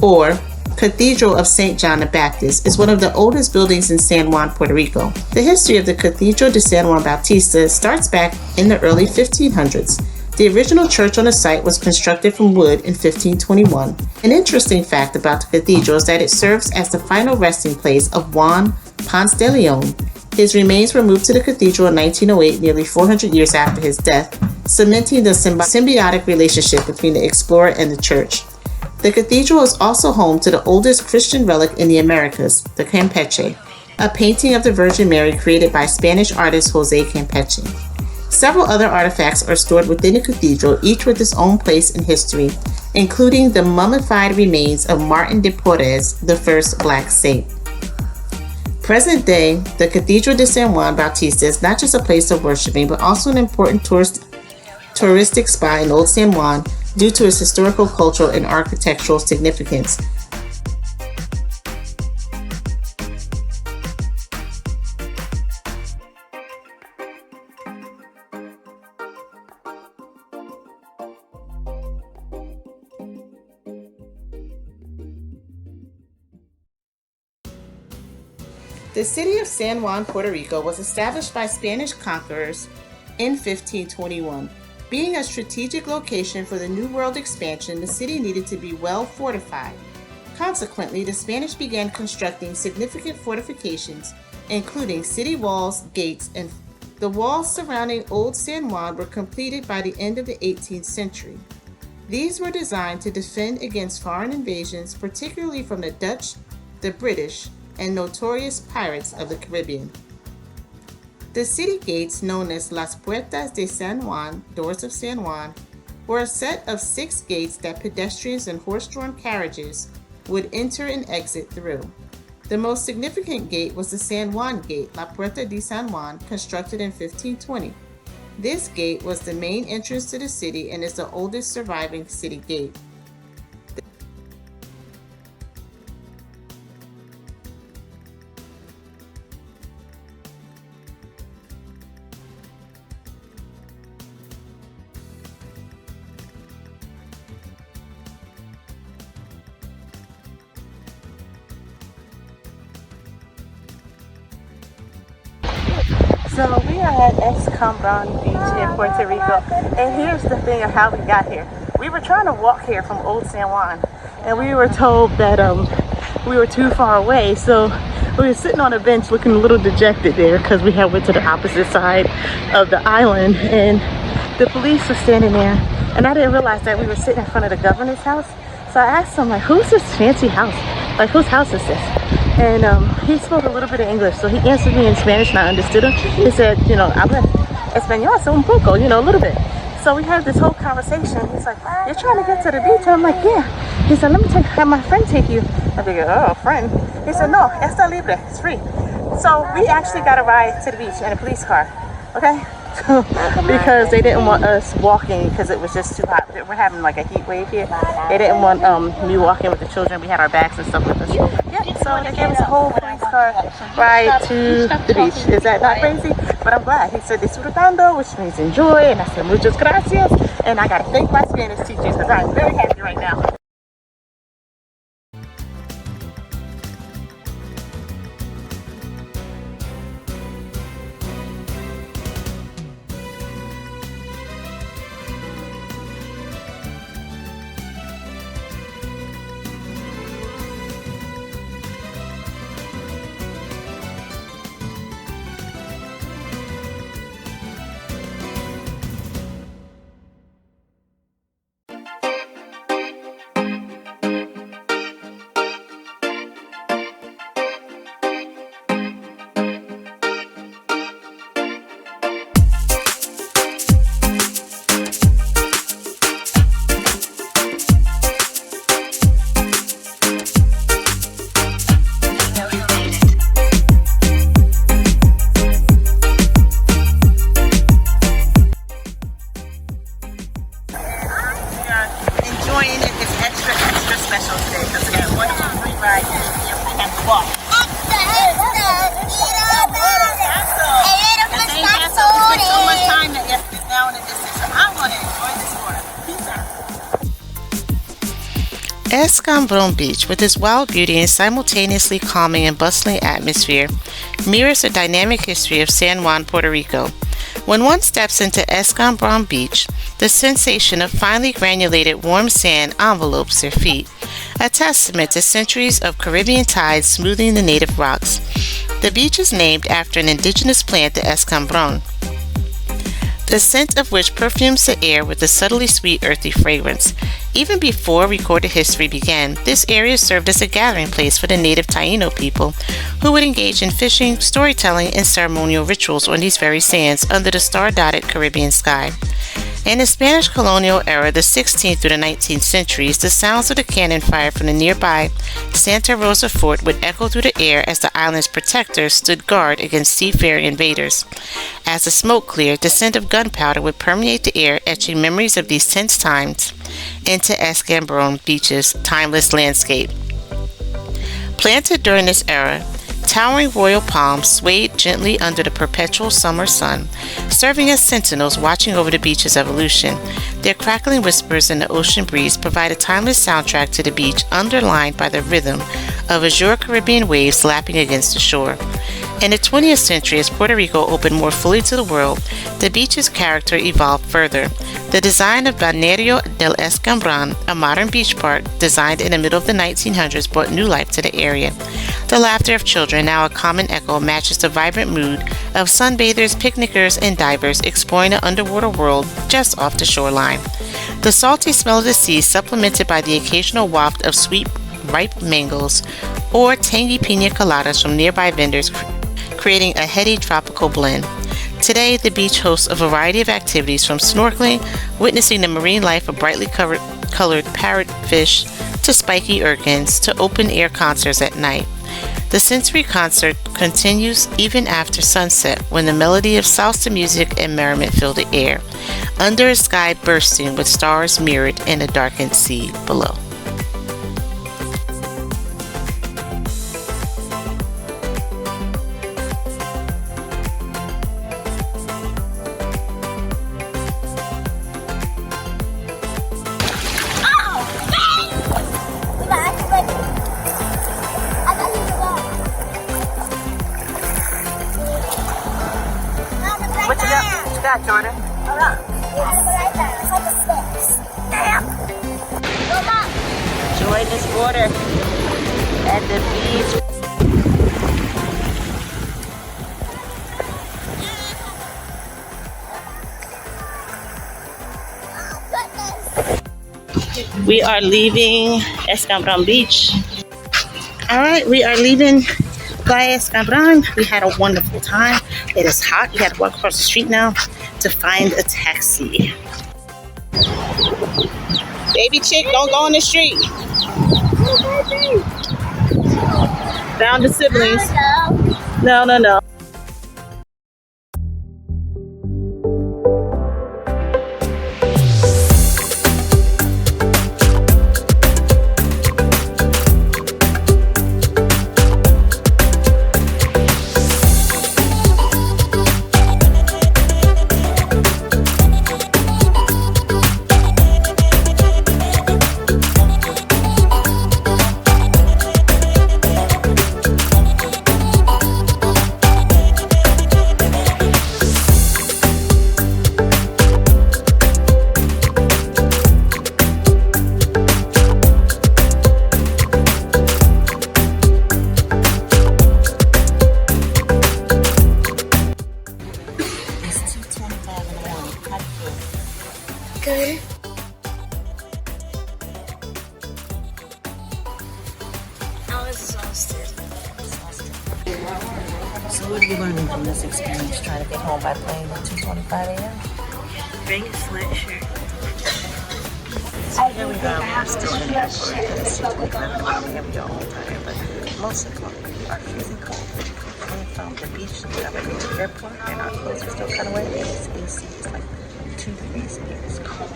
A: or Cathedral of St. John the Baptist, is one of the oldest buildings in San Juan, Puerto Rico. The history of the Cathedral de San Juan Bautista starts back in the early 1500s. The original church on the site was constructed from wood in 1521. An interesting fact about the cathedral is that it serves as the final resting place of Juan Ponce de Leon. His remains were moved to the cathedral in 1908, nearly 400 years after his death, cementing the symbiotic relationship between the explorer and the church. The cathedral is also home to the oldest Christian relic in the Americas, the Campeche, a painting of the Virgin Mary created by Spanish artist Jose Campeche. Several other artifacts are stored within the cathedral, each with its own place in history, including the mummified remains of Martin de Porres, the first black saint. Present day, the Cathedral de San Juan Bautista is not just a place of worshiping, but also an important touristic spot in Old San Juan due to its historical, cultural, and architectural significance. The city of San Juan, Puerto Rico was established by Spanish conquerors in 1521. Being a strategic location for the New World expansion, the city needed to be well fortified. Consequently, the Spanish began constructing significant fortifications, including city walls, gates, and the walls surrounding Old San Juan were completed by the end of the 18th century. These were designed to defend against foreign invasions, particularly from the Dutch, the British, and notorious pirates of the Caribbean. The city gates, known as Las Puertas de San Juan, Doors of San Juan, were a set of 6 gates that pedestrians and horse-drawn carriages would enter and exit through. The most significant gate was the San Juan Gate, La Puerta de San Juan, constructed in 1520. This gate was the main entrance to the city and is the oldest surviving city gate. So we are at Escambron Beach in Puerto Rico, and here's the thing of how we got here. We were trying to walk here from Old San Juan, and we were told that we were too far away, so we were sitting on a bench looking a little dejected there because we had went to the opposite side of the island, and the police were standing there, and I didn't realize that we were sitting in front of the governor's house. So I asked him, like, who's this fancy house? Like, whose house is this? And he spoke a little bit of English, so he answered me in Spanish and I understood him. He said, you know, habla español, so un poco, you know, a little bit. So we had this whole conversation. He's like, you're trying to get to the beach? And I'm like, yeah. He said, let me have my friend take you. I think, oh, friend. He said, no, está libre, it's free. So we actually got a ride to the beach in a police car, okay? Because they didn't want us walking because it was just too hot. We're having like a heat wave here. They didn't want me walking with the children. We had our bags and stuff with us. Yeah, so they gave us a whole police car ride to the beach. Is that not crazy? But I'm glad. He said disfrutando, which means enjoy, and I said muchas gracias. And I got to thank my Spanish teachers because I'm very happy right now. Enjoying it is extra special today because we got 1, 2, 3 rides and we have to walk. The same castle, we spent so much time that yesterday now in the distance, so I want to enjoy this water. Peace out. Escambron Beach, with its wild beauty and simultaneously calming and bustling atmosphere, mirrors the dynamic history of San Juan, Puerto Rico. When one steps into Escambron Beach, the sensation of finely granulated warm sand envelopes their feet, a testament to centuries of Caribbean tides smoothing the native rocks. The beach is named after an indigenous plant, the escambron, the scent of which perfumes the air with a subtly sweet earthy fragrance. Even before recorded history began, this area served as a gathering place for the native Taino people, who would engage in fishing, storytelling, and ceremonial rituals on these very sands under the star-dotted Caribbean sky. In the Spanish colonial era, the 16th through the 19th centuries, the sounds of the cannon fire from the nearby Santa Rosa fort would echo through the air as the island's protectors stood guard against seafaring invaders. As the smoke cleared, the scent of gunpowder would permeate the air, etching memories of these tense times into Escambron Beach's timeless landscape. Planted during this era, towering royal palms swayed gently under the perpetual summer sun, serving as sentinels watching over the beach's evolution. Their crackling whispers in the ocean breeze provide a timeless soundtrack to the beach, underlined by the rhythm of azure Caribbean waves lapping against the shore. In the 20th century, as Puerto Rico opened more fully to the world, the beach's character evolved further. The design of Balneario del Escambron, a modern beach park designed in the middle of the 1900s, brought new life to the area. The laughter of children, now a common echo, matches the vibrant mood of sunbathers, picnickers, and divers exploring the underwater world just off the shoreline. The salty smell of the sea, supplemented by the occasional waft of sweet, ripe mangoes or tangy pina coladas from nearby vendors, creating a heady tropical blend. Today, the beach hosts a variety of activities from snorkeling, witnessing the marine life of brightly colored parrotfish, to spiky urchins, to open-air concerts at night.
C: The sensory concert continues even after sunset when the melody of salsa music and merriment fill the air, under a sky bursting with stars mirrored in a darkened sea below.
B: What you got, Jordan?
C: Enjoy this water at the beach. We are leaving Escambron Beach. All right, we are leaving by Escambron. We had a wonderful time. It is hot. We had to walk across the street now to find a taxi. Baby chick, don't go on the street. Found the siblings. No.
B: Good. I was exhausted.
C: So what are you learning from this experience, trying to get home by plane at 2:25 a.m.?
D: Bring a sweatshirt.
C: Here we go. We're still in the airport. It's 2:25 a.m. We are all tired, but most importantly, we are freezing cold. Coming from the beach directly to the airport, and our clothes are still cut away. It's AC. It's like 2 degrees here. It's cold.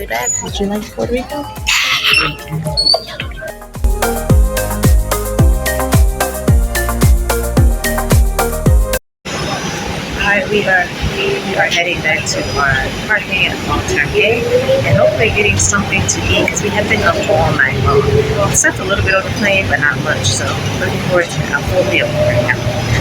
C: way back. Did you like Puerto Rico? Alright, we are heading back to our parking at long-term gate and hopefully getting something to eat because we have been up all night long. We slept a little bit on the plane, but not much, so looking forward to a full meal right now.